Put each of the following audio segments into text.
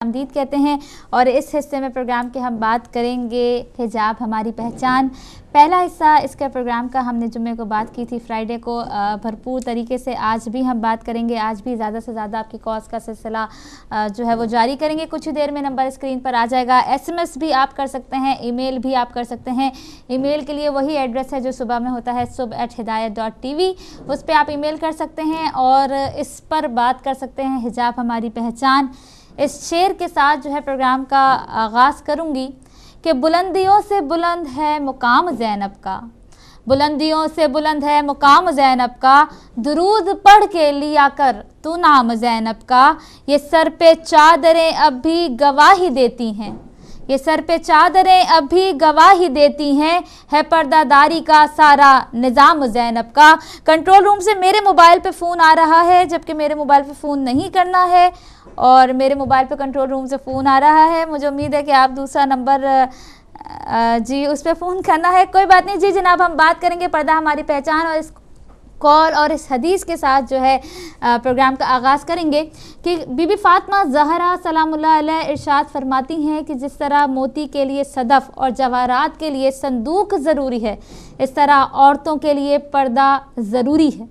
आमदीद कहते हैं। और इस हिस्से में प्रोग्राम के हम बात करेंगे हिजाब हमारी पहचान। पहला हिस्सा इसके प्रोग्राम का हमने जुम्मे को बात की थी, फ्राइडे को भरपूर तरीके से आज भी हम बात करेंगे। आज भी ज़्यादा से ज़्यादा आपकी कॉल्स का सिलसिला जो है वो जारी करेंगे। कुछ ही देर में नंबर स्क्रीन पर आ जाएगा। SMS भी आप कर सकते हैं, ईमेल भी आप कर सकते हैं। ईमेल के लिए वही एड्रेस है जो सुबह में होता है, subh@hidayat.tv, उस पर आप ईमेल कर सकते हैं और इस पर बात कर सकते हैं हिजाब हमारी पहचान। इस शेर के साथ जो है प्रोग्राम का आगाज़ करूँगी कि बुलंदियों से बुलंद है मुकाम ज़ैनब का, बुलंदियों से बुलंद है मुकाम ज़ैनब का, दुरूद पढ़ के लिया कर तू नाम ज़ैनब का। ये सर पे चादरें अब भी गवाही देती हैं, ये सर पे चादरें अब भी गवाही देती हैं, है पर्दादारी का सारा निज़ाम ज़ैनब का। कंट्रोल रूम से मेरे मोबाइल पे फ़ोन आ रहा है, जबकि मेरे मोबाइल पे फ़ोन नहीं करना है और मेरे मोबाइल पे कंट्रोल रूम से फ़ोन आ रहा है। मुझे उम्मीद है कि आप दूसरा नंबर जी उस पर फ़ोन करना है। कोई बात नहीं जी जनाब, हम बात करेंगे पर्दा हमारी पहचान और इस कॉल और इस हदीस के साथ जो है प्रोग्राम का आगाज़ करेंगे कि बीबी फातिमा ज़हरा सलामुल्लाह अलैहा इरशाद फरमाती हैं कि जिस तरह मोती के लिए सदफ़ और जवाहरात के लिए संदूक ज़रूरी है, इस तरह औरतों के लिए पर्दा ज़रूरी है।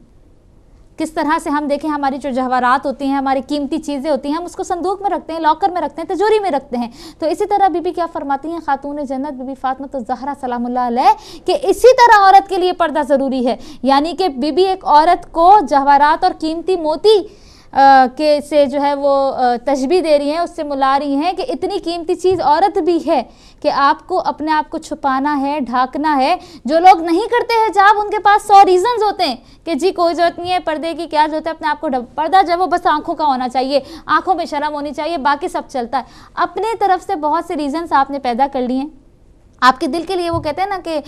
किस तरह से हम देखें, हमारी जो जवाहरात होती हैं, हमारी कीमती चीज़ें होती हैं, हम उसको संदूक में रखते हैं, लॉकर में रखते हैं, तिजोरी में रखते हैं। तो इसी तरह बीबी क्या फरमाती हैं खातून जन्नत बीबी फातिमा तो ज़हरा सलामुल्लाह अलैहा कि इसी तरह औरत के लिए पर्दा ज़रूरी है। यानी कि बीबी एक औरत को जवाहरात और कीमती मोती के से जो है वो तशबीह दे रही हैं, उससे मुला रही हैं कि इतनी कीमती चीज़ औरत भी है कि आपको अपने आप को छुपाना है, ढाकना है। जो लोग नहीं करते हिजाब उनके पास 100 रीज़न्स होते हैं कि जी कोई ज़रूरत नहीं है पर्दे की, क्या ज़रूरत है अपने आप को पर्दा जो वो बस आँखों का होना चाहिए, आँखों में शर्म होनी चाहिए, बाकी सब चलता है। अपने तरफ से बहुत से रीज़न्स आपने पैदा कर लिए हैं आपके दिल के लिए। वो कहते हैं ना कि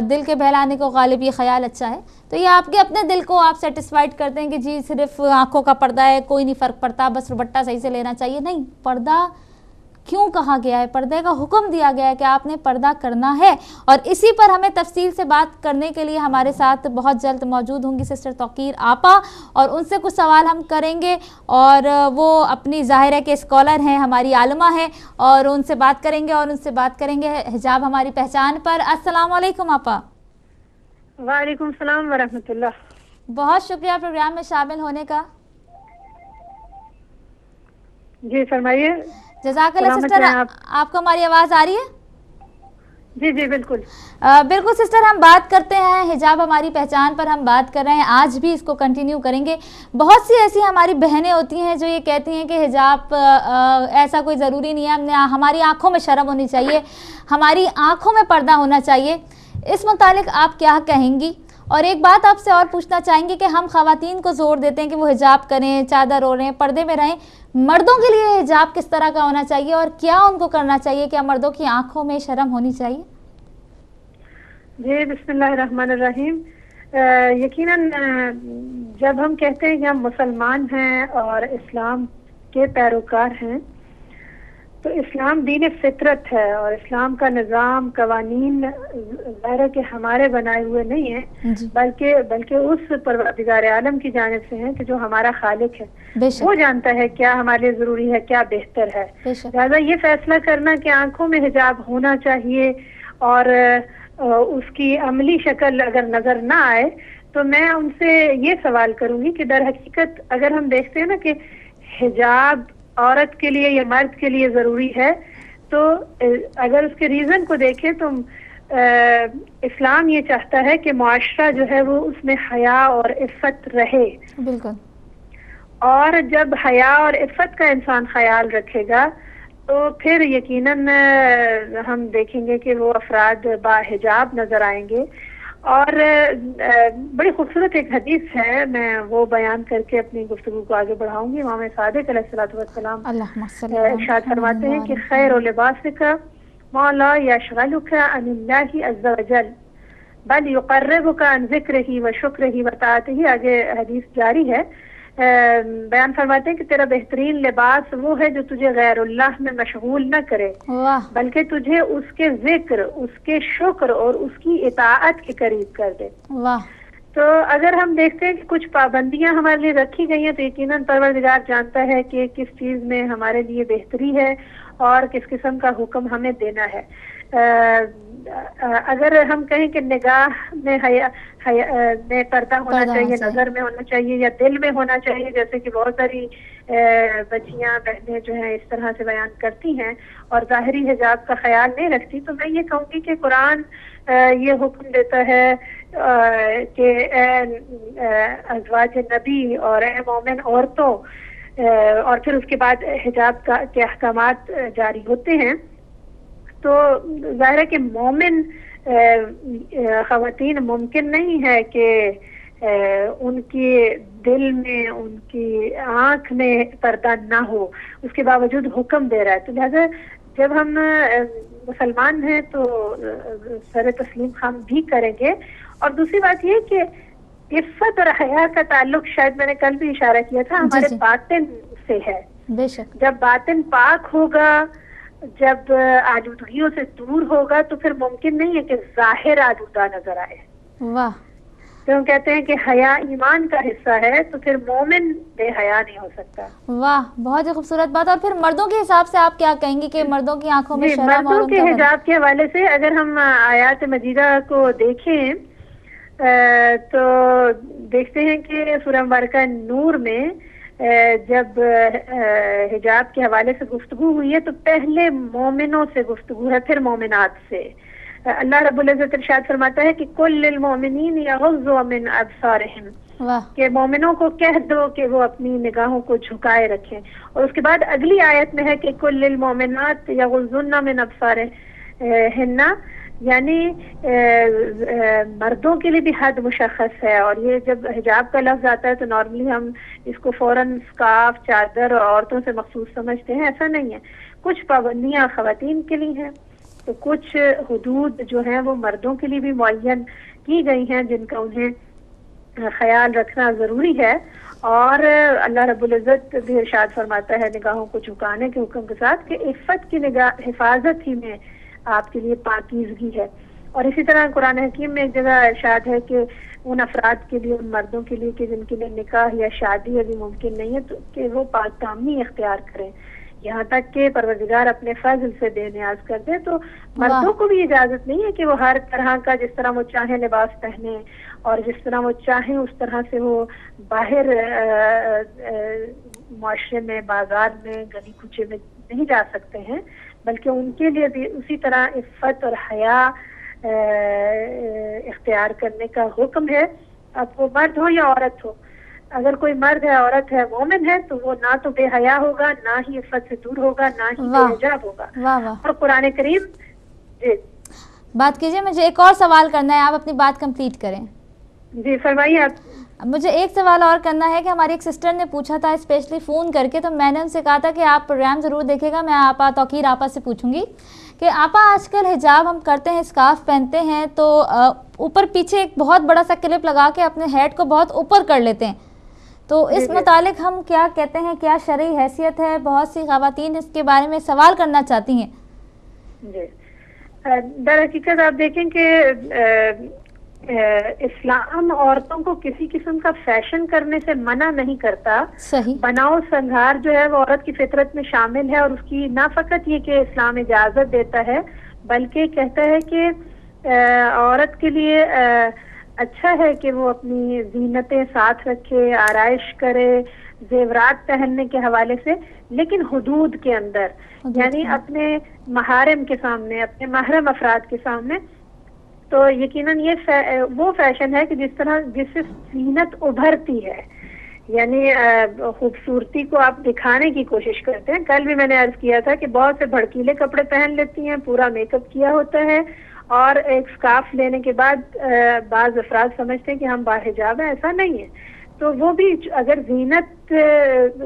दिल के बहलाने को गालिब ये ख्याल अच्छा है, तो ये आपके अपने दिल को आप सेटिस्फाइड करते हैं कि जी सिर्फ आंखों का पर्दा है, कोई नहीं फ़र्क पड़ता, बस दुपट्टा सही से लेना चाहिए। नहीं, पर्दा क्यों कहा गया है, पर्दे का हुक्म दिया गया है कि आपने पर्दा करना है। और इसी पर हमें तफसील से बात करने के लिए हमारे साथ बहुत जल्द मौजूद होंगी सिस्टर तौकीर आपा, और उनसे कुछ सवाल हम करेंगे। और वो अपनी ज़ाहिर है कि स्कॉलर हैं, हमारी आलिमा है, और उनसे बात करेंगे हिजाब हमारी पहचान पर। अस्सलाम वालेकुम आपा। वालेकुम सलाम व रहमतुल्लाह। बहुत शुक्रिया प्रोग्राम में शामिल होने का। जी फरमाइए। जज़ाकल्लाह सिस्टर, आपको हमारी आवाज़ आ रही है? जी जी बिल्कुल बिल्कुल सिस्टर, हम बात करते हैं हिजाब हमारी पहचान पर, हम बात कर रहे हैं, आज भी इसको कंटिन्यू करेंगे। बहुत सी ऐसी हमारी बहनें होती हैं जो ये कहती हैं कि हिजाब ऐसा कोई ज़रूरी नहीं है, हमारी आंखों में शर्म होनी चाहिए, हमारी आंखों में पर्दा होना चाहिए। इस मुतालिक आप क्या कहेंगी? और एक बात आपसे और पूछना चाहेंगे कि हम ख़वातीन को ज़ोर देते हैं कि वो हिजाब करें, चादर ओढ़ें, पर्दे में रहें, मर्दों के लिए हिजाब किस तरह का होना चाहिए और क्या उनको करना चाहिए? क्या मर्दों की आंखों में शर्म होनी चाहिए? जी बिस्मिल्लाहिर्रहमानिर्रहीम। यकीनन जब हम कहते हैं कि हम मुसलमान हैं और इस्लाम के पैरोकार हैं, तो इस्लाम दीन फितरत है और इस्लाम का निज़ाम कवानीन ज़ाहिर है कि हमारे बनाए हुए नहीं है, बल्कि उस परवरदिगार आलम की जानिब से है कि जो हमारा खालिक है, वो जानता है क्या हमारे लिए ज़रूरी है, क्या बेहतर है। लिहाजा ये फैसला करना कि आंखों में हिजाब होना चाहिए और उसकी अमली शक्ल अगर नज़र ना आए, तो मैं उनसे ये सवाल करूँगी कि दर हकीकत अगर हम देखते हैं ना कि हिजाब औरत के लिए या मर्द के लिए ज़रूरी है, तो अगर उसके रीज़न को देखें तो इस्लाम ये चाहता है कि मुआशरा जो है वो उसमें हया और इफ़्फ़त रहे। बिल्कुल। और जब हया और इफ़्फ़त का इंसान ख्याल रखेगा तो फिर यकीनन हम देखेंगे कि वो अफराद बाहिजाब नज़र आएंगे। और बड़ी खूबसूरत एक हदीस है, मैं वो बयान करके अपनी गुफ्तगू को आगे बढ़ाऊंगी। इमाम सादिक अलैहिस्सलाम इरशाद फरमाते हैं कि खैर लिबासिका मा ला यशगलुका अनिल्लाहि अज़्ज़ा वजल बल युक़र्रिबुका अन ज़िक्रिही व शुक्रिही व ताअतिही। आगे हदीस जारी है। बयान फरमाते हैं कि तेरा बेहतरीन लिबास वो है जो तुझे गैरुल्लाह में मशगूल न करे, बल्कि तुझे उसके जिक्र, उसके शुक्र और उसकी इताअत के करीब कर दे। तो अगर हम देखते हैं कि कुछ पाबंदियां हमारे लिए रखी गई हैं, तो यकीनन परवरदिगार जानता है कि किस चीज में हमारे लिए बेहतरी है और किस किस्म का हुक्म हमें देना है। अगर हम कहें कि निगाह में में पर्दा होना चाहिए, नजर में होना चाहिए या दिल में होना चाहिए, जैसे कि बहुत सारी बच्चियां बहनें जो हैं इस तरह से बयान करती हैं और ज़ाहिरी हिजाब का ख्याल नहीं रखती, तो मैं ये कहूँगी कि कुरान ये हुक्म देता है कि अज़वाज नबी और मोमिन औरतों, और फिर उसके बाद हिजाब के अहकामात जारी होते हैं। तो ज़ाहिर है कि मोमिन ख़वातीन मुमकिन नहीं है कि उनके दिल में, उनकी आंख में पर्दा ना हो, उसके बावजूद हुक्म दे रहा है। तो लिहाजा जब हम मुसलमान हैं तो सर तस्लीम हम भी करेंगे। और दूसरी बात ये कि इफ़्फ़त और हया का ताल्लुक, शायद मैंने कल भी इशारा किया था, हमारे बातिन से है। बेशक। जब बातिन पाक होगा, जब आलूदगियों से दूर होगा, तो फिर मुमकिन नहीं है कि जाहिर आलूदा नजर आए। वाह। तो हम कहते हैं कि हया ईमान का हिस्सा है, तो फिर मोमिन बेहया नहीं हो सकता। वाह, बहुत ही खूबसूरत बात। और फिर मर्दों के हिसाब से आप क्या कहेंगी कि मर्दों की आंखों में शर्म, मर्दों के हिजाब के हवाले से अगर हम आयात मजीदा को देखें तो देखते हैं कि सूरह मुबारका नूर में जब हिजाब के हवाले से गुफ्तगू हुई है, तो पहले मोमिनों से गुफ्तगू है, फिर मोमिनात से। अल्लाह रब्बुल इज़्ज़त इरशाद फरमाता है कि कुल लिल मोमिनीन यग़ुज़्ज़ू मिन अब्सारिहिम, कि मोमिनों को कह दो कि वो अपनी निगाहों को झुकाए रखें। और उसके बाद अगली आयत में है कि कुल लिल मोमिनात यग़ुज़्ज़ुन्ना मिन अब्सारिहिन्ना, यानी मर्दों के लिए भी हद मुशख्खस है। और ये जब हिजाब का लफ्ज आता है तो नॉर्मली हम इसको फौरन स्कार्फ, चादर और औरतों से मखसूस समझते हैं, ऐसा नहीं है। कुछ पाबंदियां खवातीन के लिए हैं, तो कुछ हुदूद जो हैं वो मर्दों के लिए भी मुअय्यन की गई हैं, जिनका उन्हें ख्याल रखना जरूरी है। और अल्लाह रब्बुल इज़्ज़त भी इरशाद फरमाता है निगाहों को झुकाने के हुक्म के साथ कि इफ़्फ़त की निगाह हिफाजत ही में आपके लिए पाकीज़गी है। और इसी तरह कुरान हकीम में एक जगह इरशाद है कि उन अफराद के लिए, उन मर्दों के लिए कि जिनके लिए निकाह या शादी अभी मुमकिन नहीं है, तो कि वो पाकदामनी इख्तियार करें, यहाँ तक कि परवरदिगार अपने फजल से बेनियाज कर दे। तो मर्दों को भी इजाजत नहीं है कि वो हर तरह का, जिस तरह वो चाहे लिबास पहने और जिस तरह वो चाहे उस तरह से वो बाहर मुआशरे में, बाजार में, गली कूचे में नहीं जा सकते हैं, बल्कि उनके लिए भी उसी तरह इफ़्फ़त और हया इख्तियार करने का हुक्म है। अब वो मर्द हो या औरत हो, अगर कोई मर्द है, औरत है, मोमिन है, तो वो ना तो बेहया होगा, ना ही इफ़्फ़त से दूर होगा, ना ही बेहिजाब होगा। वाह वाह। और कुरान करीम जी बात कीजिए, मुझे एक और सवाल करना है, आप अपनी बात कंप्लीट करें। जी फरमाइए आप। मुझे एक सवाल और करना है कि हमारी एक सिस्टर ने पूछा था स्पेशली फ़ोन करके, तो मैंने उनसे कहा था कि आप प्रोग्राम ज़रूर देखेगा। मैं आपा तौकीर आपा से पूछूंगी कि आपा आजकल हिजाब हम करते हैं, स्कार्फ पहनते हैं, तो ऊपर पीछे एक बहुत बड़ा सा क्लिप लगा के अपने हेड को बहुत ऊपर कर लेते हैं, तो इस मुतालिक हम क्या कहते हैं, क्या शरई हैसियत है? बहुत सी ख़वातीन इसके बारे में सवाल करना चाहती हैं। जी, दर हकीकत आप देखें कि इस्लाम औरतों को किसी किस्म का फैशन करने से मना नहीं करता। सही। बनाओ संघार जो है वो औरत की फितरत में शामिल है, और उसकी ना फकत ये कि इस्लाम इजाजत देता है, बल्कि कहता है कि औरत के लिए अच्छा है कि वो अपनी जीनतें साथ रखे, आराइश करे, जेवरात पहनने के हवाले से, लेकिन हुदूद के अंदर, यानी अपने महारिम के सामने, अपने महरम अफराद के सामने। तो यकीनन ये वो फैशन है कि जिससे जीनत उभरती है, यानी खूबसूरती को आप दिखाने की कोशिश करते हैं। कल भी मैंने अर्ज किया था कि बहुत से भड़कीले कपड़े पहन लेती हैं, पूरा मेकअप किया होता है, और एक स्कार्फ लेने के बाद बाज अफराद समझते हैं कि हम बाहिजाब हैं, ऐसा नहीं है। तो वो भी अगर जीनत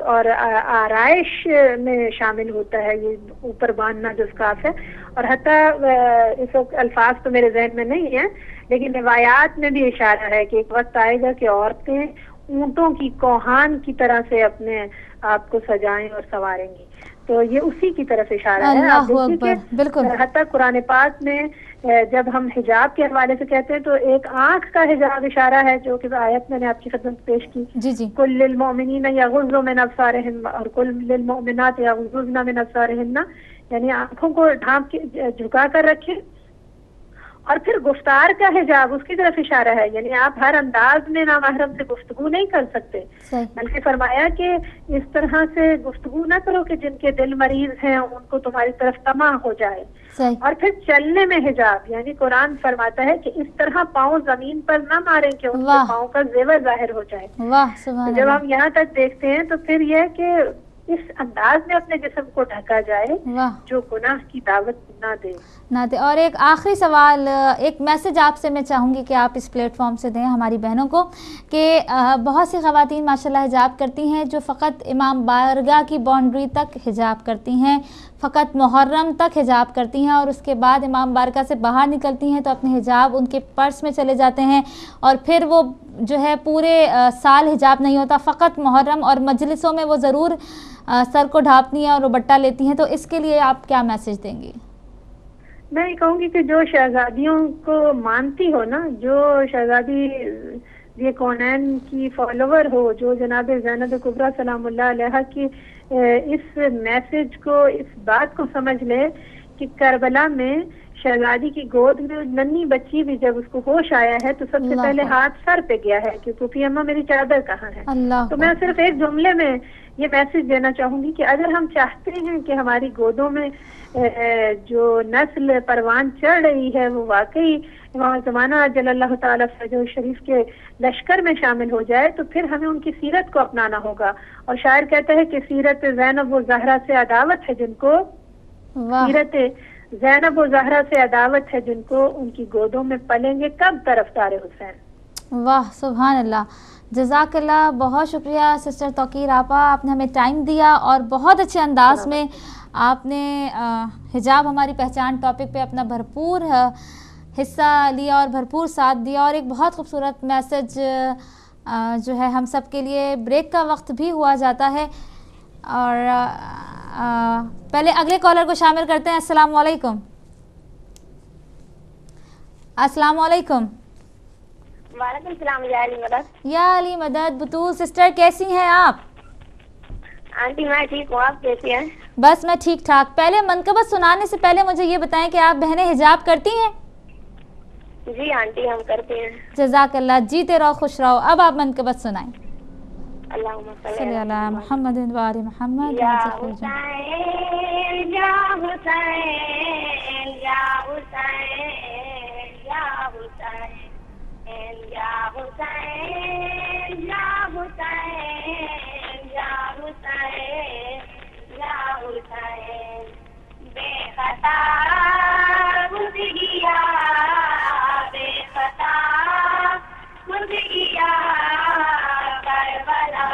और आराइश में शामिल होता है, ये ऊपर बांधना जो स्कार्फ है। और हत्ता इस वक्त अल्फाज तो मेरे जहन में नहीं है, लेकिन रिवायात में भी इशारा है कि एक वक्त आएगा कि औरतें ऊंटों की कोहान की तरह से अपने आप को सजाएं और संवारेंगी। तो ये उसी की तरफ इशारा है। आप देखिए कि बिल्कुल, हत्ता कुरान पाक में जब हम हिजाब के हवाले से कहते हैं तो एक आंख का हिजाब इशारा है, जो कि आयत मैंने आपकी खिदमत में पेश की, जी जी। कुल लिल मोमिनीना यगुज़्ज़ू मिन अब्सारिहिन्ना और कुल लिल मोमिनात यगुज़्ज़ुना मिन अब्सारिहिन्ना, यानी आंखों को ढांप के झुका कर रखें। और फिर गुफ्तार का हिजाब उसकी तरफ इशारा है, यानी आप हर अंदाज में नामहरम से गुफ्तगू नहीं कर सकते, बल्कि फरमाया कि इस तरह से गुफ्तगू ना करो कि जिनके दिल मरीज हैं उनको तुम्हारी तरफ तमा हो जाए। और फिर चलने में हिजाब, यानी कुरान फरमाता है कि इस तरह पाँव जमीन पर न मारें कि उनके पाँव का जेवर जाहिर हो जाए। तो जब हम यहाँ तक देखते हैं तो फिर यह कि इस अंदाज में अपने जिस्म को ढका जाए जो गुनाह की दावत ना दे। और एक आखिरी सवाल, एक मैसेज आपसे मैं चाहूँगी कि आप इस प्लेटफॉर्म से दें हमारी बहनों को कि बहुत सी ख़वातीन माशाल्लाह हिजाब करती हैं जो फ़कत इमाम बारगाह की बाउंड्री तक हिजाब करती हैं, फ़कत मुहर्रम तक हिजाब करती हैं और उसके बाद इमाम बारगाह से बाहर निकलती हैं तो अपने हिजाब उनके पर्स में चले जाते हैं और फिर वो जो है पूरे साल हिजाब नहीं होता, फ़कत मुहर्रम और मजलिसों में वो ज़रूर सर को ढाँपती हैं और रुबट्टा लेती हैं। तो इसके लिए आप क्या मैसेज देंगी? मैं ये कहूँगी कि जो शहजादियों को मानती हो ना, जो शहजादी ये कौनैन की फॉलोवर हो, जो जनाब ज़ैनब कुबरा सलामुल्लाह अलैहा की इस मैसेज को, इस बात को समझ ले कि करबला में शहजादी की गोद में नन्ही बच्ची भी जब उसको होश आया है तो सबसे पहले हाथ सर पे गया है कि पुफी अम्मा मेरी चादर कहाँ है। तो मैं सिर्फ एक जुमले में ये मैसेज देना चाहूंगी कि अगर हम चाहते हैं कि हमारी गोदों में जो नस्ल परवान चढ़ रही है वो वाकई इमाम ज़माना जल्लल्लाहु ताला फजल शरीफ के लश्कर में शामिल हो जाए, तो फिर हमें उनकी सीरत को अपनाना होगा। और शायर कहता है कि सीरत ज़ैनब व ज़हरा से अदावत है जिनको, सीरत ज़ैनब व ज़हरा से अदावत है जिनको, उनकी गोदों में पलेंगे कब तरफदार हुसैन। वाह सुभान अल्लाह, जज़ाकल्लाह, बहुत शुक्रिया सिस्टर तौकीर आपा, आपने हमें टाइम दिया और बहुत अच्छे अंदाज में आपने हिजाब हमारी पहचान टॉपिक पे अपना भरपूर हिस्सा लिया और भरपूर साथ दिया और एक बहुत खूबसूरत मैसेज जो है हम सब के लिए। ब्रेक का वक्त भी हुआ जाता है और पहले अगले कॉलर को शामिल करते हैं। अस्सलाम वालेकुम। अस्सलाम वालेकुम। वालेकुम सलाम। या अली मदद। या अली मदद। बतूल सिस्टर कैसी हैं आप? आंटी मैं ठीक हूँ, आप कैसी हैं? बस मैं ठीक ठाक। पहले मनकबत सुनाने से पहले मुझे ये बताएं कि आप बहनें हिजाब करती हैं? जी आंटी हम करते हैं। जज़ाकल्लाह, जीते रहो खुश रहो। अब आप मनकबत सुनाएं। अल्लाहुम्मा सल्ली अला मुहम्मद व आले मुहम्मद। या हुसैन या हुसैन या हुसैन या हुसैन या हुसैन या हुसैन या हुसैन या हुसैन बेखता गुज़रिया बेखता गुज़रिया करबला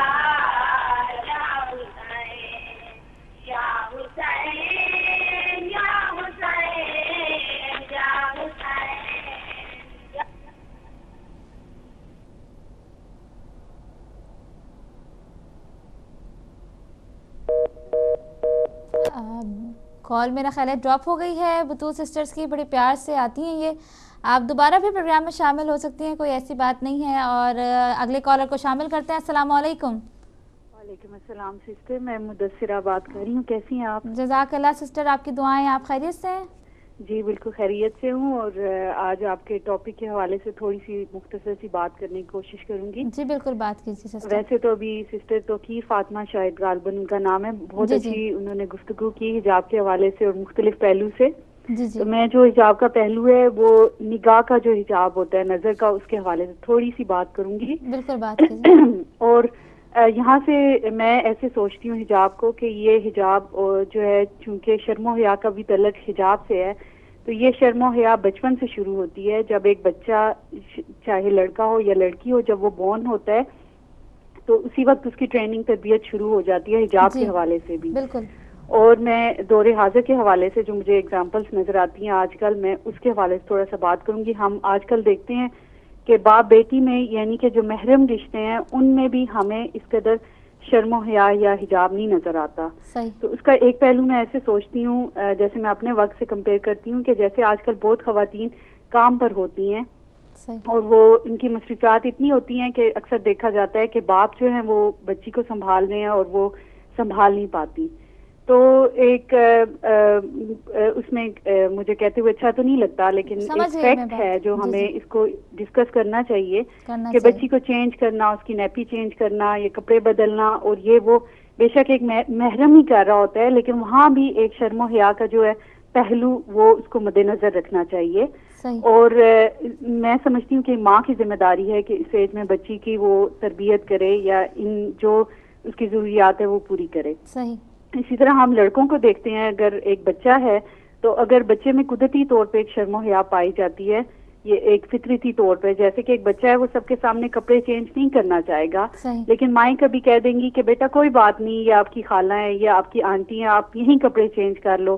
या हुसैन या हुसैन या हुसैन या हुसैन। कॉल मेरा ख्याल है ड्रॉप हो गई है। बतूल सिस्टर्स की बड़े प्यार से आती हैं ये, आप दोबारा भी प्रोग्राम में शामिल हो सकती हैं, कोई ऐसी बात नहीं है। और अगले कॉलर को शामिल करते हैं। अस्सलाम वालेकुम। वालेकुम अस्सलाम सिस्टर, मैं मुदस्सिरा बात कर रही हूँ, कैसी हैं आप? जज़ाकल्लाह सिस्टर, आपकी दुआएं, आप खैरियत से हैं? जी बिल्कुल खैरियत से हूँ और आज आपके टॉपिक के हवाले से थोड़ी सी मुख्तसर सी बात करने की कोशिश करूंगी। जी बिल्कुल बात कीजिए सिस्टर। वैसे तो अभी सिस्टर तौकीर फातिमा शायद गालबन उनका नाम है, बहुत अच्छी उन्होंने गुफ्तगू की हिजाब के हवाले से और मुख्तलिफ पहलू से। जी। तो मैं जो हिजाब का पहलू है वो निगाह का जो हिजाब होता है, नजर का, उसके हवाले से थोड़ी सी बात करूंगी। बिल्कुल बात कीजिए। और यहाँ से मैं ऐसे सोचती हूँ हिजाब को कि ये हिजाब जो है चूंकि शर्मो हया का भी तल्लुक हिजाब से है, तो ये शर्मो हया बचपन से शुरू होती है। जब एक बच्चा चाहे लड़का हो या लड़की हो, जब वो बॉर्न होता है तो उसी वक्त उसकी ट्रेनिंग तरबियत शुरू हो जाती है हिजाब के हवाले से भी। बिल्कुल। और मैं दौरे हाजिर के हवाले से जो मुझे एग्जांपल्स नजर आती हैं आजकल, मैं उसके हवाले से थोड़ा सा बात करूंगी। हम आजकल देखते हैं कि बाप बेटी में यानी कि जो महरम रिश्ते हैं उनमें भी हमें इस कदर शर्म हया या हिजाब नहीं नजर आता। सही। तो उसका एक पहलू मैं ऐसे सोचती हूँ, जैसे मैं अपने वक्त से कंपेयर करती हूँ कि जैसे आजकल बहुत खवातीन काम पर होती हैं सही। और वो इनकी मसरूफियात इतनी होती हैं कि अक्सर देखा जाता है कि बाप जो है वो बच्ची को संभाल रहे हैं और वो संभाल नहीं पाती। तो एक उसमें मुझे कहते हुए अच्छा तो नहीं लगता, लेकिन एक समझ गई मैं फैक्ट बात। है जो जी, हमें जी। इसको डिस्कस करना चाहिए करना कि चाहिए। बच्ची को चेंज करना, उसकी नैपी चेंज करना, ये कपड़े बदलना, और ये वो बेशक एक महरम ही कर रहा होता है, लेकिन वहाँ भी एक शर्म हया का जो है पहलू वो उसको मद्देनजर रखना चाहिए। सही। और मैं समझती हूँ कि माँ की जिम्मेदारी है कि इस एज में बच्ची की वो तरबियत करे या इन जो उसकी जरूरियात है वो पूरी करे। सही। इसी तरह हम लड़कों को देखते हैं, अगर एक बच्चा है तो अगर बच्चे में कुदरती तौर पे एक शर्म हया पाई जाती है, ये एक फितरती तौर पे, जैसे कि एक बच्चा है वो सबके सामने कपड़े चेंज नहीं करना चाहेगा, सही। लेकिन माएँ कभी कह देंगी कि बेटा कोई बात नहीं, ये आपकी खाला है या आपकी आंटी है, आप यहीं कपड़े चेंज कर लो।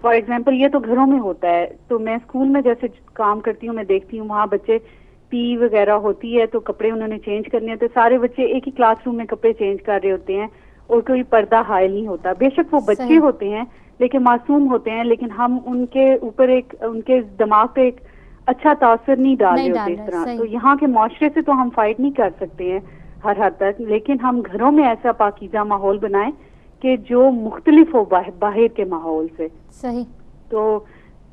फॉर एग्जाम्पल ये तो घरों में होता है। तो मैं स्कूल में जैसे काम करती हूँ, मैं देखती हूँ वहाँ बच्चे पी वगैरह होती है तो कपड़े उन्होंने चेंज करने हैं, तो सारे बच्चे एक ही क्लासरूम में कपड़े चेंज कर रहे होते हैं और कोई पर्दा हायल नहीं होता। बेशक वो बच्चे सही। होते हैं लेकिन मासूम होते हैं, लेकिन हम उनके ऊपर एक उनके दिमाग पे एक अच्छा तासर नहीं डाल रहे होते इस तरह। सही। तो यहाँ के माशरे से तो हम फाइट नहीं कर सकते हैं हर हद तक, लेकिन हम घरों में ऐसा पाकीज़ा माहौल बनाएं कि जो मुख्तलिफ हो बाहर के माहौल से। सही। तो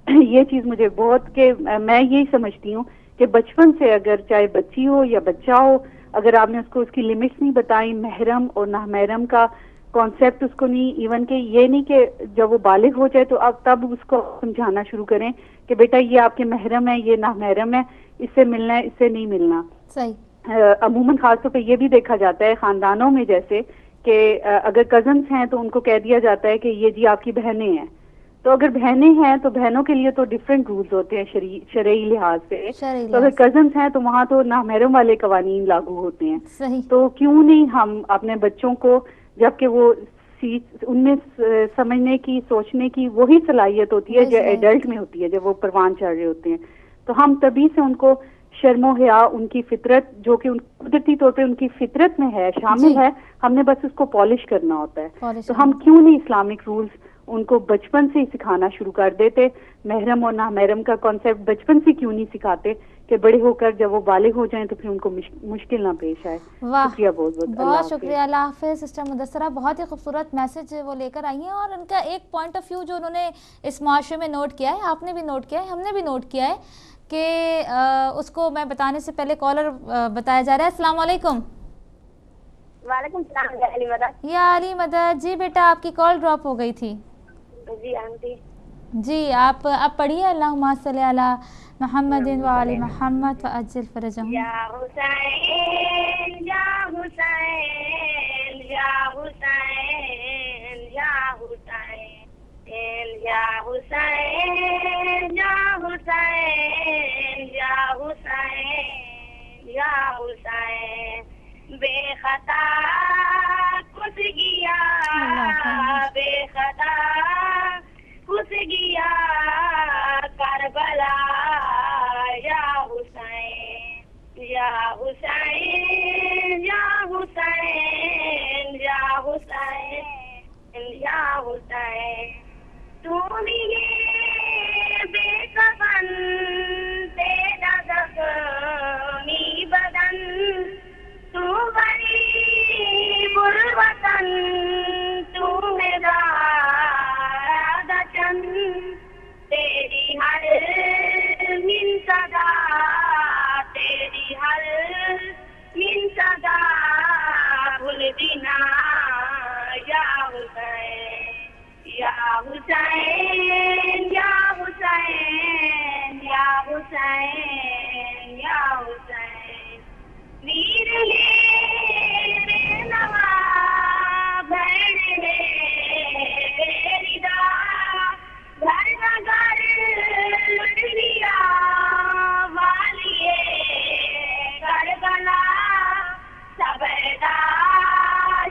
ये चीज मुझे बहुत के मैं यही समझती हूँ कि बचपन से अगर चाहे बच्ची हो या बच्चा हो, अगर आपने उसको उसकी लिमिट्स नहीं बताई, महरम और नामहरम का कॉन्सेप्ट उसको नहीं, इवन के ये नहीं कि जब वो बालिग हो जाए तो आप तब उसको समझाना शुरू करें कि बेटा ये आपके महरम है, ये नामहरम है, इससे मिलना है, इससे नहीं मिलना। सही। अमूमन खासतौर पे ये भी देखा जाता है खानदानों में, जैसे कि अगर कजन्स हैं तो उनको कह दिया जाता है कि ये जी आपकी बहनें हैं। तो अगर बहनें हैं तो बहनों के लिए तो डिफरेंट रूल्स होते हैं शरई लिहाज से। तो अगर कजन्स हैं तो वहाँ तो नामहरम वाले कवानीन लागू होते हैं। सही। तो क्यों नहीं हम अपने बच्चों को, जबकि वो उनमें समझने की, सोचने की वही सलाहियत होती है जो एडल्ट में होती है, जब वो परवान चढ़ रहे होते हैं, तो हम तभी से उनको शर्मो हया, उनकी फितरत जो कि कुदरती तौर पे उनकी फितरत में है, शामिल है, हमने बस उसको पॉलिश करना होता है। तो हम क्यों नहीं इस्लामिक रूल्स उनको बचपन से ही सिखाना शुरू कर देते? महरम और नामहरम का कॉन्सेप्ट बचपन से क्यों नहीं सिखाते कि बड़े होकर जब वो बालिग हो जाएं तो फिर उनको मुश्किल ना पेश आए। शुक्रिया, बहुत शुक्रिया। अल्लाह हाफिज़। सिस्टर मुदस्सरा बहुत ही खूबसूरत मैसेज वो लेकर आई हैं और उनका एक पॉइंट ऑफ व्यू जो उन्होंने इस माशरे में नोट किया है, आपने भी नोट किया है, हमने भी नोट किया है कि उसको मैं बताने से पहले कॉलर बताया जा रहा है। अस्सलाम वालेकुम। वालेकुम सलाम। या अली मदद जी, बेटा आपकी कॉल ड्रॉप हो गई थी। जी आंटी जी, आप पढ़िए अल्लाहुम्मा सल्ली अला मुहम्मदिन व आलि मुहम्मद व अज्जिल फरजहum। या हुसैन या हुसैन या हुसैन या हुसैन या हुसैन या हुसैन या हुसैन या हुसैन, बेखता कुछ गया, बेखता कुछ गया करबला, या हुसैन या हुसैन या हुसैन या हुसैन या हुसैन, तूने ये बेकफन तेरा जख्मी बदन, तू बड़ी बुलवतन, तू मेरा दचन, तेरी हर मिन सदा, तेरी हर मिन सदा भूल बिना, या हुसैन या हुसैन या हुसैन या हुसैन या हुसैन, वीर है बेनवा बहन है बेरिदा, घर का घर लुट लिया वालिए करबला, सबरदा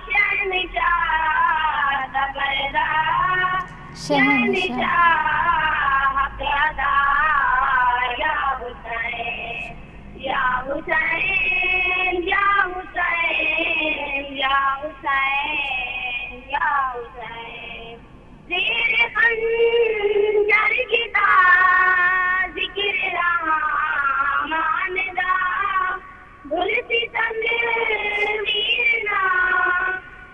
शहनशाह, सबरदा शहनशाह हक़अदा, या हुसैन या हुसैन या हुसैन या हुसैन ज़ेरे खंजर की ज़िक्र रहमान दा भुलती तनवीर ना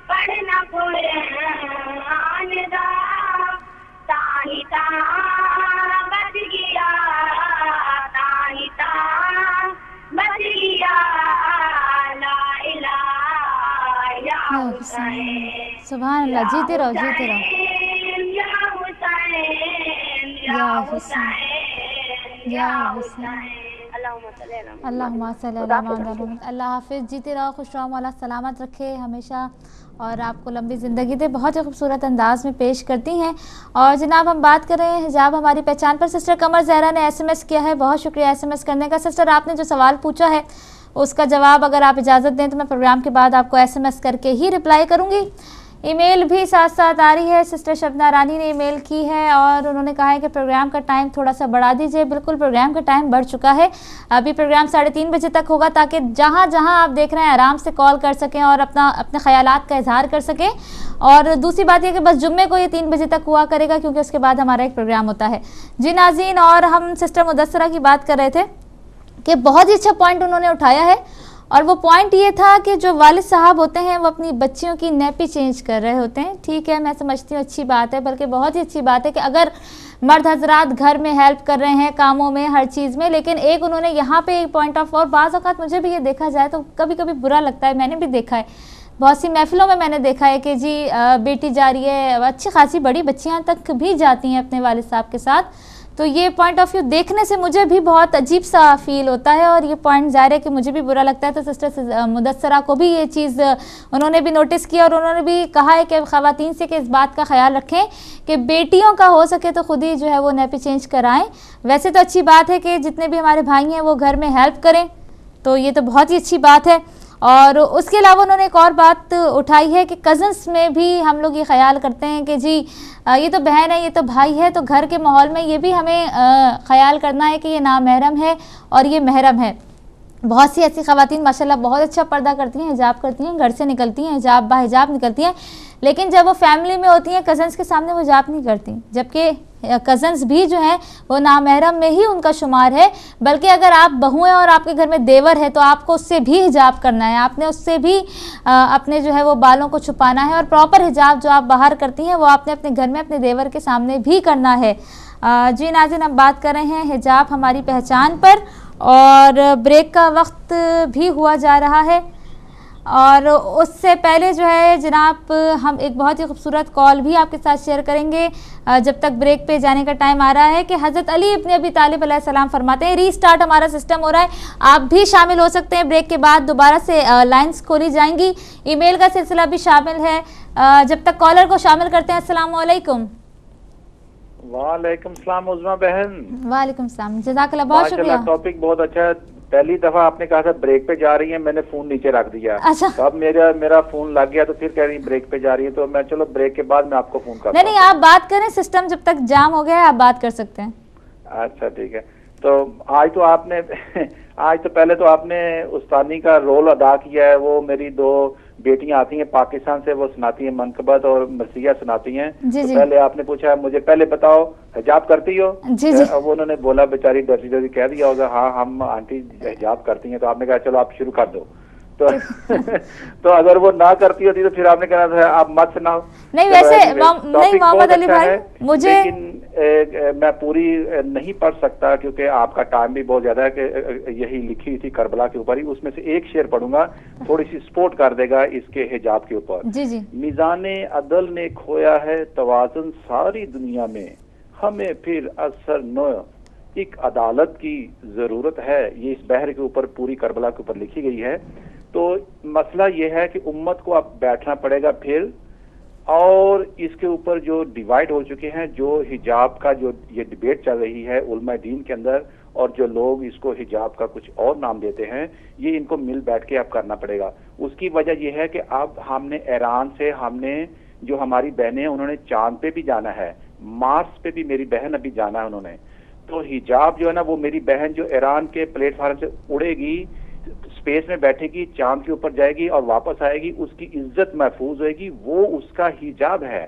पढ़ना कुरान दा ताही ता बच गया ताही ता बच गया ला इलाहा या हुसैन सुभान अल्लाह, जीते रहो जीते रहो। या हुसैन या हुसैन या हुसैन। अल्लाहुम्मा सल्ली अला मुहम्मद। अल्लाह हाफिज़, जीते रहो, खुश रहो, मौला सलामत रखे हमेशा और आपको लंबी ज़िंदगी दे। बहुत ही खूबसूरत अंदाज में पेश करती हैं। और जनाब हम बात कर रहे हैं हिजाब हमारी पहचान पर। सिस्टर कमर ज़हरा ने SMS किया है, बहुत शुक्रिया SMS करने का। सिस्टर आपने जो सवाल पूछा है उसका जवाब अगर आप इजाज़त दें तो मैं प्रोग्राम के बाद आपको SMS करके ही रिप्लाई करूँगी। ईमेल भी साथ साथ आ रही है। सिस्टर शबना रानी ने ईमेल की है और उन्होंने कहा है कि प्रोग्राम का टाइम थोड़ा सा बढ़ा दीजिए। बिल्कुल प्रोग्राम का टाइम बढ़ चुका है, अभी प्रोग्राम 3:30 बजे तक होगा ताकि जहाँ जहाँ आप देख रहे हैं आराम से कॉल कर सकें और अपने ख्यालात का इजहार कर सकें। और दूसरी बात यह कि बस जुम्मे को ये 3 बजे तक हुआ करेगा क्योंकि उसके बाद हमारा एक प्रोग्राम होता है। जी नाज़रीन, और हम सिस्टर मुदस्सरा की बात कर रहे थे कि बहुत ही अच्छा पॉइंट उन्होंने उठाया है और वो पॉइंट ये था कि जो वालिद साहब होते हैं वो अपनी बच्चियों की नैपी चेंज कर रहे होते हैं। ठीक है, मैं समझती हूँ अच्छी बात है, बल्कि बहुत ही अच्छी बात है कि अगर मर्द हजरात घर में हेल्प कर रहे हैं कामों में हर चीज़ में। लेकिन एक उन्होंने यहाँ पे एक पॉइंट ऑफ, और बाज़ औक़ात मुझे भी ये देखा जाए तो कभी कभी बुरा लगता है, मैंने भी देखा है बहुत सी महफिलों में मैंने देखा है कि जी बेटी जा रही है, अच्छी खासी बड़ी बच्चियाँ तक भी जाती हैं अपने वालिद साहब के साथ। तो ये पॉइंट ऑफ व्यू देखने से मुझे भी बहुत अजीब सा फील होता है और ये पॉइंट ज़ाहिर है कि मुझे भी बुरा लगता है। तो सिस्टर मुदस्सरा को भी ये चीज़ उन्होंने भी नोटिस किया और उन्होंने भी कहा है कि ख़वातीन से कि इस बात का ख्याल रखें कि बेटियों का हो सके तो खुद ही जो है वो नैपी चेंज कराएं। वैसे तो अच्छी बात है कि जितने भी हमारे भाई हैं वो घर में हेल्प करें, तो ये तो बहुत ही अच्छी बात है। और उसके अलावा उन्होंने एक और बात उठाई है कि कज़न्स में भी हम लोग ये ख्याल करते हैं कि जी ये तो बहन है, ये तो भाई है, तो घर के माहौल में ये भी हमें ख्याल करना है कि ये नामहरम है और ये महरम है। बहुत सी ऐसी ख़वातीन माशाल्लाह बहुत अच्छा पर्दा करती हैं, हिजाब करती हैं, घर से निकलती हैं, हिजाब बाहिजाब निकलती हैं, लेकिन जब वो फैमिली में होती हैं कज़न्स के सामने वो हिजाब नहीं करती, जबकि कज़न्स भी जो हैं वो नामहरम में ही उनका शुमार है। बल्कि अगर आप बहू हैं और आपके घर में देवर है तो आपको उससे भी हिजाब करना है, आपने उससे भी अपने जो है वो बालों को छुपाना है और प्रॉपर हिजाब जो आप बाहर करती हैं वो आपने अपने घर में अपने देवर के सामने भी करना है। जी नाज़रीन, हम बात कर रहे हैं हिजाब हमारी पहचान पर और ब्रेक का वक्त भी हुआ जा रहा है। और उससे पहले जो है जनाब हम एक बहुत ही खूबसूरत कॉल भी आपके साथ शेयर करेंगे जब तक ब्रेक पे जाने का टाइम आ रहा है कि हज़रत अली इब्न अबी तालिब अलैहिस्सलाम फरमाते हैं, रीस्टार्ट हमारा सिस्टम हो रहा है, आप भी शामिल हो सकते हैं। ब्रेक के बाद दोबारा से लाइंस खोली जाएंगी, ईमेल का सिलसिला भी शामिल है। जब तक कॉलर को शामिल करते हैं, अस्सलाम वालेकुम। वालेकुम सलाम उज़मा बहन। वालेकुम सलाम, जज़ाकल्लाह, बहुत शुक्रिया। टॉपिक बहुत अच्छा है। पहली दफा आपने कहा था ब्रेक पे जा रही है, मैंने फोन नीचे रख दिया। अच्छा। तो अब मेरा फोन लग गया तो फिर कह रही ब्रेक पे जा रही है, तो मैं चलो ब्रेक के बाद मैं आपको फोन करता हूं। नहीं, आप बात करें, सिस्टम जब तक जाम हो गया है आप बात कर सकते हैं। अच्छा ठीक है। तो आज तो पहले तो आपने उस्तानी का रोल अदा किया है। वो मेरी 2 बेटियां आती हैं पाकिस्तान से, वो सुनाती हैं मनकबत और मसीहा सुनाती हैं। जी, तो जी। पहले आपने पूछा मुझे पहले बताओ हिजाब करती हो? जी, जी। वो उन्होंने बोला बेचारी डरती डरती कह दिया होगा हाँ हम आंटी हिजाब करती हैं। तो आपने कहा चलो आप शुरू कर दो। तो तो अगर वो ना करती होती तो फिर आपने कहना था आप मत सुनाओ। नहीं वैसे नहीं मोहम्मद अली भाई, मुझे लेकिन मैं पूरी नहीं पढ़ सकता क्योंकि आपका टाइम भी बहुत ज्यादा है कि यही लिखी थी करबला के ऊपर ही, उसमें से एक शेर पढ़ूंगा, थोड़ी सी सपोर्ट कर देगा इसके हिजाब के ऊपर। जी जी। मिजाने अदल ने खोया है तवाज़ुन सारी दुनिया में, हमें फिर असर नो एक अदालत की जरूरत है। ये इस बहर के ऊपर पूरी करबला के ऊपर लिखी गई है। तो मसला ये है कि उम्मत को अब बैठना पड़ेगा फिर, और इसके ऊपर जो डिवाइड हो चुके हैं, जो हिजाब का जो ये डिबेट चल रही है उलमा दीन के अंदर, और जो लोग इसको हिजाब का कुछ और नाम देते हैं, ये इनको मिल बैठ के अब करना पड़ेगा। उसकी वजह यह है कि अब हमने ईरान से, हमने जो हमारी बहनें हैं उन्होंने चांद पे भी जाना है, मार्स पे भी मेरी बहन अभी जाना है उन्होंने। तो हिजाब जो है ना, वो मेरी बहन जो ईरान के प्लेटफार्म से उड़ेगी, स्पेस में बैठेगी, चांद के ऊपर जाएगी और वापस आएगी, उसकी इज्जत महफूज होएगी, वो उसका हिजाब है।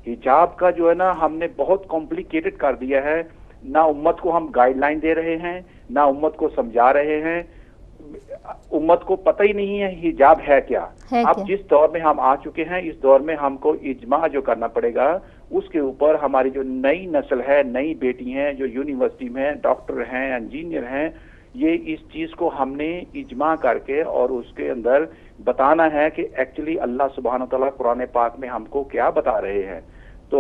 हिजाब का जो है ना हमने बहुत कॉम्प्लिकेटेड कर दिया है। ना उम्मत को हम गाइडलाइन दे रहे हैं, ना उम्मत को समझा रहे हैं। उम्मत को पता ही नहीं है हिजाब है क्या। अब जिस दौर में हम आ चुके हैं, इस दौर में हमको इज्मा जो करना पड़ेगा, उसके ऊपर हमारी जो नई नस्ल है, नई बेटी हैं जो यूनिवर्सिटी में डॉक्टर हैं, इंजीनियर हैं, ये इस चीज को हमने इज्मा करके और उसके अंदर बताना है कि एक्चुअली अल्लाह सुब्हान तआला कुरान पाक में हमको क्या बता रहे हैं। तो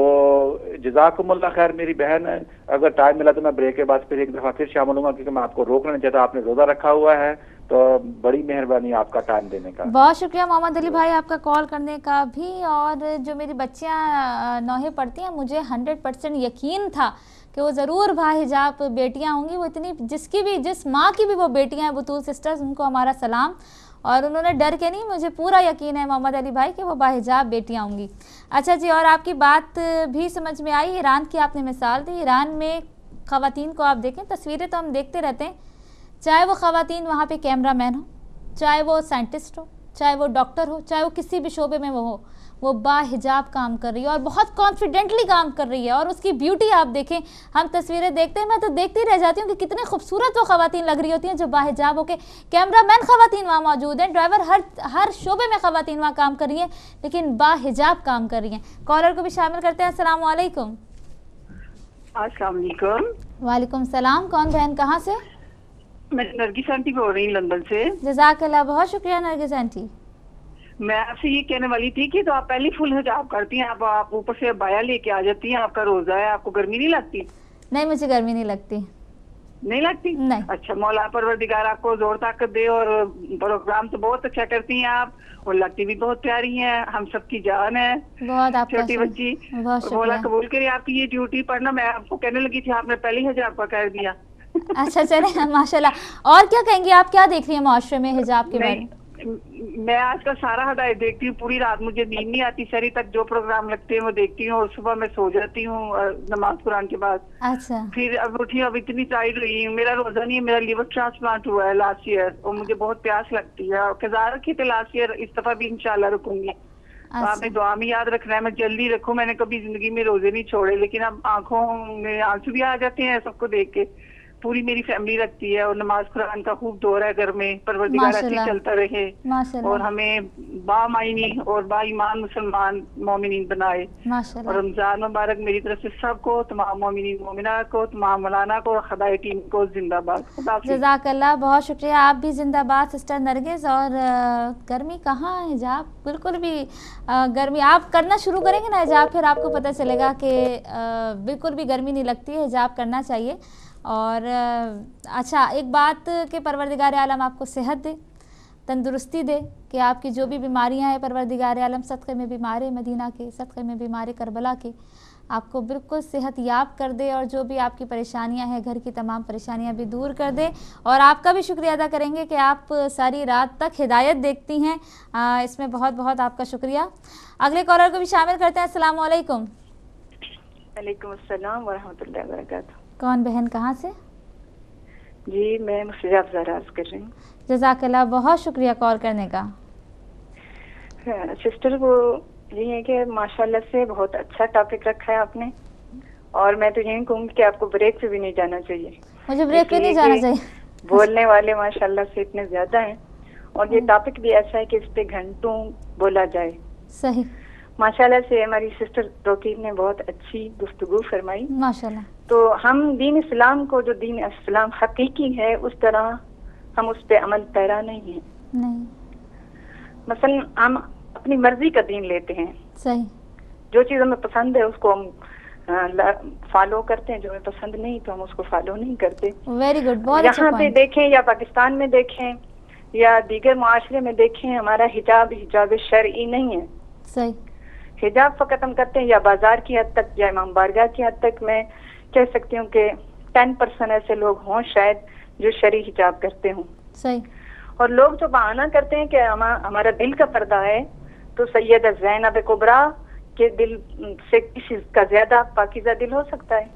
जज़ाकुमुल्लाह खैर मेरी बहन, अगर टाइम मिला तो मैं ब्रेक के बाद फिर एक दफा फिर शामिल होऊंगा, क्योंकि मैं आपको रोकना नहीं चाहता। आपने रोजा रखा हुआ है, तो बड़ी मेहरबानी आपका टाइम देने का। बहुत शुक्रिया मोहम्मद अली भाई आपका कॉल करने का भी। और जो मेरी बच्चियां नौहे पढ़ती हैं, मुझे 100% यकीन था कि वो ज़रूर बाहिजाब बेटियां होंगी। वो इतनी जिस माँ की भी वो बेटियां हैं, बुतूल सिस्टर्स, उनको हमारा सलाम। और उन्होंने डर के नहीं, मुझे पूरा यकीन है मोहम्मद अली भाई कि वो बाहिजाब बेटियां होंगी। अच्छा जी, और आपकी बात भी समझ में आई। ईरान की आपने मिसाल दी। ईरान में ख़वातीन को आप देखें, तस्वीरें तो हम देखते रहते हैं, चाहे वो ख़वातीन वहाँ पे कैमरामैन हो, चाहे वो साइंटिस्ट हो, चाहे वो डॉक्टर हो, चाहे वो किसी भी शोबे में वो बाहिजाब काम कर रही है और बहुत कॉन्फिडेंटली काम कर रही है। और उसकी ब्यूटी आप देखें, हम तस्वीरें देखते हैं, मैं तो देखती रह जाती हूँ कि कितने खूबसूरत वो ख़वातीन लग रही होती हैं जो बाहिजाब होके। कैमरामैन ख़वातीन वहाँ मौजूद हैं, ड्राइवर, हर शोबे में ख़वातीन वहाँ काम कर रही हैं, लेकिन बाहिजाब काम कर रही हैं। कॉलर को भी शामिल करते हैं। अस्सलाम वालेकुम। अस्सलाम वालेकुम। वालेकुम सलाम। कौन बहन, कहाँ से? मैं नरगिस आंटी बोल रही हूँ लंदन से। जज़ाकल्लाह, बहुत शुक्रिया नरगिस आंटी। मैं आपसे ये कहने वाली थी कि तो आप पहले फुल हिजाब करती हैं, आप ऊपर से बाया लेके आ जाती हैं, आपका रोजा है, आपको गर्मी नहीं लगती? नहीं, मुझे गर्मी नहीं लगती। नहीं लगती? नहीं। अच्छा, मौला परवरदिगार आपको जोर ताकत दे। और प्रोग्राम तो बहुत अच्छा करती हैं आप, और लगती भी बहुत प्यारी हैं, हम सबकी जान है। बहुत आपका छोटी बच्ची, मौला कबूल करे आपकी ये ड्यूटी। पढ़ना मैं आपको कहने लगी थी, आपने पहले हिजाब का कह दिया। अच्छा चले, माशाल्लाह। और क्या कहेंगी आप, क्या देख रही हैं माशरे में हिजाब के बारे में? मैं आजकल सारा हदायत देखती हूँ, पूरी रात मुझे नींद नहीं आती, शहरी तक जो प्रोग्राम लगते हैं वो देखती हूँ, और सुबह मैं सो जाती हूँ नमाज कुरान के बाद। अच्छा। फिर अब उठी, अब इतनी टाइट हुई हूँ। मेरा रोजा नहीं है, मेरा लिवर ट्रांसप्लांट हुआ है लास्ट ईयर, और मुझे बहुत प्यास लगती है। और कज़ा रखी थे लास्ट ईयर, इस दफा भी इंशाल्लाह रुकूंगी। तो आपने दुआ में याद रखना है, मैं जल्दी रखूँ। मैंने कभी जिंदगी में रोजे नहीं छोड़े, लेकिन अब आंखों में आंसू भी आ जाते हैं सबको देख के। पूरी मेरी फैमिली रखती है, और नमाज कुरान का खूब दौर है घर में। परवरदिगार ऐसे चलता रहे और हमें बामायनी और बाईमान मुसलमान मोमिनीन बनाए। और रमजान मुबारक मेरी तरफ से सबको, तमाम मोमिनीन मोमिनात को, तमाम मौलाना को, खदाई टीम को जिंदाबाद। जज़ाकल्लाह, बहुत शुक्रिया। आप भी जिंदाबाद सिस्टर नरगिस। और गर्मी कहाँ, हिजाब बिल्कुल भी गर्मी आप करना शुरू करेंगे ना हिजाब, फिर आपको पता चलेगा कि बिल्कुल भी गर्मी नहीं लगती है, हिजाब करना चाहिए। और अच्छा, एक बात कि परवरदिगार आलम आपको सेहत दे, तंदुरुस्ती दे, कि आपकी जो भी बीमारियां हैं परवरदिगार आलम सदक़े में बीमार मदीना के, सदक़े में बीमार करबला के, आपको बिल्कुल सेहत याब कर दे, और जो भी आपकी परेशानियां हैं, घर की तमाम परेशानियां भी दूर कर दे। और आपका भी शुक्रिया अदा करेंगे कि आप सारी रात तक हिदायत देखती हैं, इसमें बहुत बहुत आपका शुक्रिया। अगले कॉलर को भी शामिल करते हैं। अस्सलाम वालेकुम। वालेकुम अस्सलाम व रहमतुल्लाहि व बरकातहू। कौन बहन, कहाँ से? जी, मैं मुस्लिया अफ़ज़ार अर्ज़ कर रही हूँ। जज़ाकल्लाह, बहुत शुक्रिया कॉल करने का। सिस्टर, वो ये है कि माशाल्लाह से बहुत अच्छा टॉपिक रखा है आपने, और मैं तो यही कहूँगी कि आपको ब्रेक पे भी नहीं जाना चाहिए। मुझे ब्रेक पे नहीं जाना चाहिए। बोलने वाले माशाल्लाह से इतने ज्यादा हैं, और ये टॉपिक भी ऐसा है कि इस पे घंटों बोला जाए। सही। माशाल्लाह से हमारी सिस्टर रोकीब ने बहुत अच्छी गुफ्तगू फरमाई माशाल्लाह। तो हम दीन इस्लाम को, जो दीन इस्लाम हकीकी है, उस तरह हम उस पे अमल पैरा नहीं है। नहीं। मसलन हम अपनी मर्जी का दीन लेते हैं। सही। जो चीज हमें पसंद है उसको हम फॉलो करते हैं, जो हमें पसंद नहीं तो हम उसको फॉलो नहीं करते। वेरी गुड, बहुत यहाँ पे देखें या पाकिस्तान में देखें या दीगर मुआशरे में देखें, हमारा हिजाब शरई नहीं है। सही। हिजाब फकत हम करते हैं या बाजार की हद तक या इमाम बारगाह की हद तक। मैं कह सकती हूँ कि 10% ऐसे लोग हों शायद जो शरई हिजाब करते हों। सही। और लोग जो बहाना करते हैं कि हमारा दिल का पर्दा है, तो सैयदा ज़ैनब कुबरा के दिल से किसी का ज्यादा पाकीज़ा दिल हो सकता है।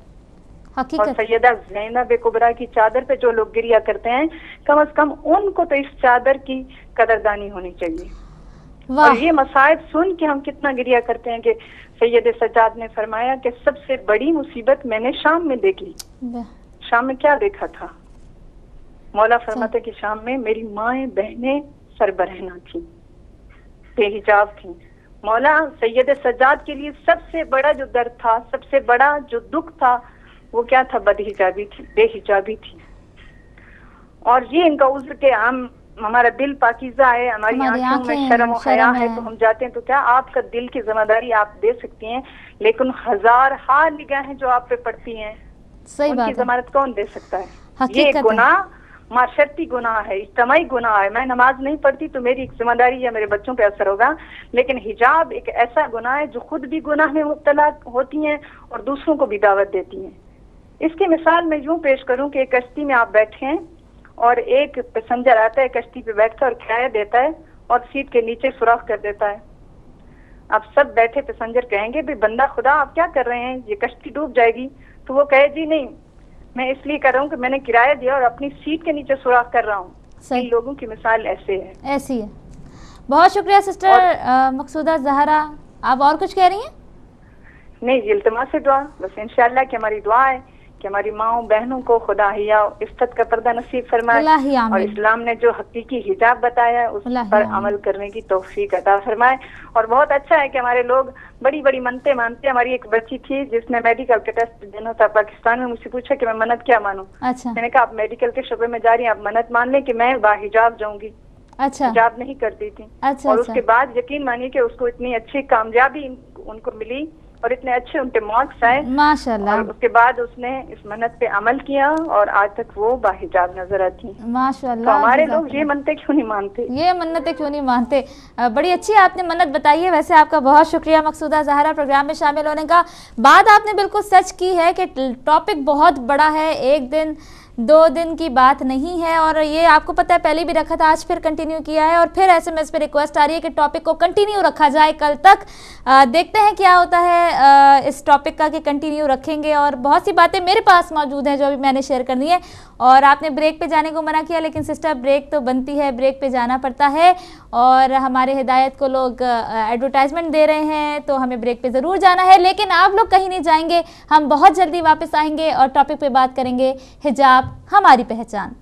और सैयदा ज़ैनब कुबरा की चादर पे जो लोग गिरिया करते हैं, कम से कम उनको तो इस चादर की कदरदानी होनी चाहिए। और ये मसाइब सुन के हम कितना गिरिया करते हैं कि सैयद सज्जाद ने फरमाया कि सबसे बड़ी मुसीबत मैंने शाम में देखी। शाम में क्या देखा था? मौला फरमाते कि शाम में मेरी माएँ बहनें सरबरहना थी, बेहिजाब थी। मौला सैयद सज्जाद के लिए सबसे बड़ा जो दर्द था, सबसे बड़ा जो दुख था, वो क्या था? बदहिजाबी थी, बेहिजाबी थी। और ये इनका उज्र के हमारा दिल पाकीज़ा है, हमारी आंखों में शर्म और हया है, तो हम जाते हैं। तो क्या आपका दिल की जिम्मेदारी आप दे सकती हैं, लेकिन हजार हार निगाहें जो आप पे पड़ती हैं, उनकी जमानत कौन दे सकता है? ये गुनाह माशरती गुनाह है, इज्तमाई गुनाह है। मैं नमाज नहीं पढ़ती तो मेरी एक जिम्मेदारी या मेरे बच्चों पे असर होगा, लेकिन हिजाब एक ऐसा गुनाह है जो खुद भी गुनाह में मुब्तला होती हैं और दूसरों को भी दावत देती हैं। इसकी मिसाल मैं यूं पेश करूं कि एक कश्ती में आप बैठे हैं और एक पैसेंजर आता है, कश्ती पे बैठता है और किराया देता है और सीट के नीचे सुराख कर देता है। अब सब बैठे पैसेंजर कहेंगे भाई बंदा खुदा आप क्या कर रहे हैं, ये कश्ती डूब जाएगी। तो वो कहे जी नहीं, मैं इसलिए कर रहा हूँ कि मैंने किराया दिया और अपनी सीट के नीचे सुराख कर रहा हूँ। इन लोगों की मिसाल ऐसे है, ऐसी है। बहुत शुक्रिया सिस्टर मकसूदा ज़हरा। आप और कुछ कह रही हैं? नहीं, इल्तिमास से दुआ, बस इंशाअल्लाह कि हमारी दुआ है कि हमारी माओ बहनों को खुदा हिया इफ्फत का पर्दा नसीब फरमाए और इस्लाम ने जो हकीकी हिजाब बताया है उस पर अमल करने की तौफीक अता फरमाए। और बहुत अच्छा है कि हमारे लोग बड़ी बड़ी मन्नतें मानते हैं। हमारी एक बच्ची थी जिसने मेडिकल का टेस्ट देना था पाकिस्तान में, मुझसे पूछा कि मैं मन्नत क्या मानूं। अच्छा। मैंने कहा आप मेडिकल के शोबे में जा रही हैं, आप मन्नत मान लें कि मैं बाहिजाब जाऊंगी। अच्छा। हिजाब नहीं करती थी। अच्छा। और उसके बाद यकीन मानिए कि उसको इतनी अच्छी कामयाबी उनको मिली और इतने अच्छे उनके मार्क्स आए माशाल्लाह। और उसके बाद उसने इस मन्नत पे अमल किया और आज तक वो बाहिजाब नजर आती है माशाल्लाह। तो हमारे लोग ये मन्नतें क्यों नहीं मानते, ये मन्नतें क्यों नहीं मानते? बड़ी अच्छी आपने मन्नत बताई है। वैसे आपका बहुत शुक्रिया मकसूदा ज़हरा प्रोग्राम में शामिल होने का। बात आपने बिल्कुल सच की है कि टॉपिक बहुत बड़ा है, एक दिन 2 दिन की बात नहीं है और ये आपको पता है पहले भी रखा था, आज फिर कंटिन्यू किया है और फिर SMS पे रिक्वेस्ट आ रही है कि टॉपिक को कंटिन्यू रखा जाए कल तक। देखते हैं क्या होता है इस टॉपिक का कि कंटिन्यू रखेंगे। और बहुत सी बातें मेरे पास मौजूद हैं जो अभी मैंने शेयर करनी है। और आपने ब्रेक पे जाने को मना किया, लेकिन सिस्टर ब्रेक तो बनती है, ब्रेक पे जाना पड़ता है और हमारे हिदायत को लोग एडवर्टाइजमेंट दे रहे हैं तो हमें ब्रेक पे ज़रूर जाना है। लेकिन आप लोग कहीं नहीं जाएंगे, हम बहुत जल्दी वापस आएंगे और टॉपिक पे बात करेंगे, हिजाब हमारी पहचान।